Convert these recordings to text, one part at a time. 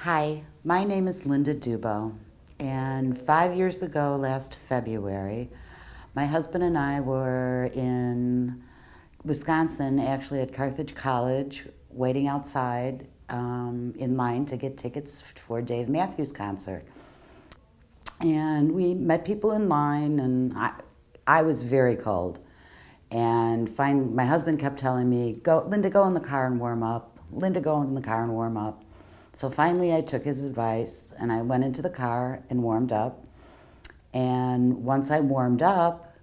Hi, my name is Linda Dubow, and 5 years ago, last February, my husband and I were in Wisconsin, actually at Carthage College, waiting outside in line to get tickets for Dave Matthews' concert. And we met people in line, and I was very cold. And my husband kept telling me, "Go, Linda, go in the car and warm up. Linda, go in the car and warm up." So finally, I took his advice, and I went into the car and warmed up. And once I warmed up,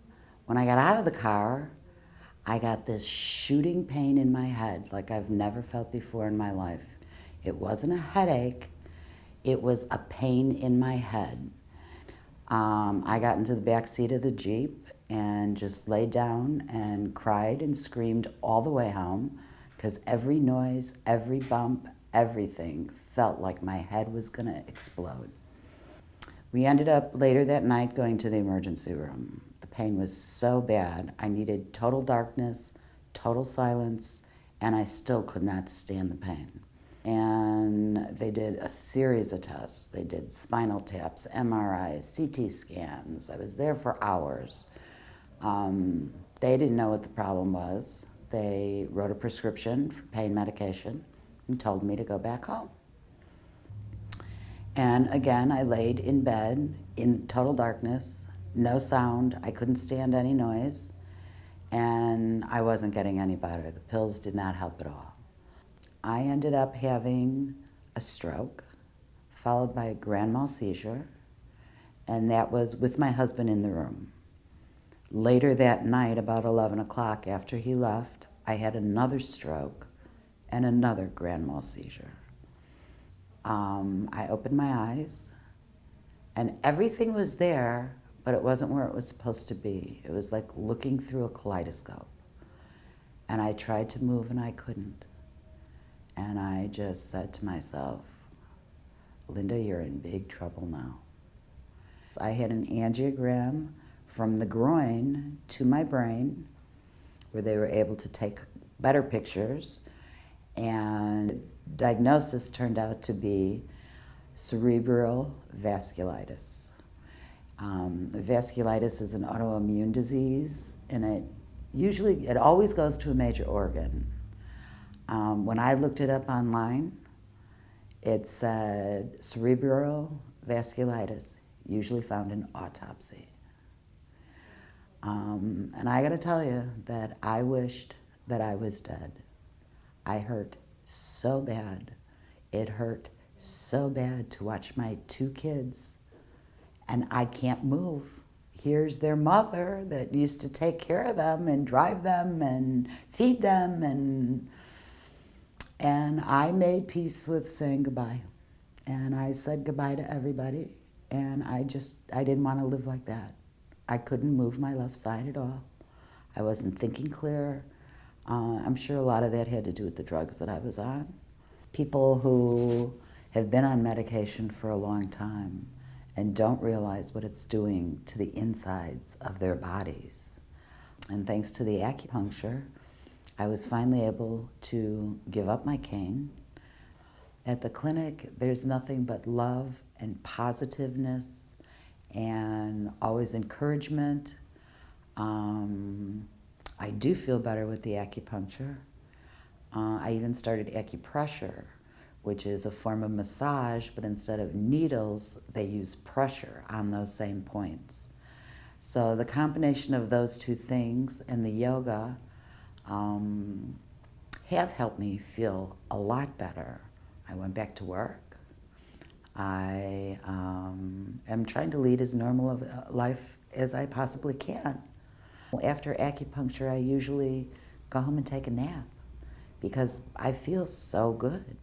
when I got out of the car, I got this shooting pain in my head like I've never felt before in my life. It wasn't a headache, it was a pain in my head. I got into the back seat of the Jeep and just laid down and cried and screamed all the way home because every noise, every bump, everything felt like my head was going to explode. We ended up later that night going to the emergency room. The pain was so bad. I needed total darkness, total silence, and I still could not stand the pain. And they did a series of tests. They did spinal taps, MRIs, CT scans. I was there for hours. They didn't know what the problem was. They wrote a prescription for pain medication and told me to go back home. And again, I laid in bed in total darkness, no sound. I couldn't stand any noise, and I wasn't getting any better. The pills did not help at all. I ended up having a stroke, followed by a grand mal seizure, and that was with my husband in the room. Later that night, about 11 o'clock after he left, I had another stroke and another grand mal seizure. I opened my eyes, and everything was there, but it wasn't where it was supposed to be. It was like looking through a kaleidoscope. And I tried to move, and I couldn't. And I just said to myself, "Linda, you're in big trouble now." I had an angiogram from the groin to my brain, where they were able to take better pictures, and diagnosis turned out to be cerebral vasculitis. Vasculitis is an autoimmune disease, and it always goes to a major organ. When I looked it up online, it said cerebral vasculitis, usually found in autopsy. And I gotta tell you that I wished that I was dead. I hurt so bad. It hurt so bad to watch my two kids, and I can't move. Here's their mother that used to take care of them and drive them and feed them, and I made peace with saying goodbye. And I said goodbye to everybody, and I didn't want to live like that. I couldn't move my left side at all. I wasn't thinking clear. I'm sure a lot of that had to do with the drugs that I was on. People who have been on medication for a long time and don't realize what it's doing to the insides of their bodies. And thanks to the acupuncture, I was finally able to give up my cane. At the clinic, there's nothing but love and positiveness and always encouragement. I do feel better with the acupuncture. I even started acupressure, which is a form of massage, but instead of needles, they use pressure on those same points. So the combination of those two things and the yoga have helped me feel a lot better. I went back to work. I am trying to lead as normal of a life as I possibly can. After acupuncture, I usually go home and take a nap because I feel so good.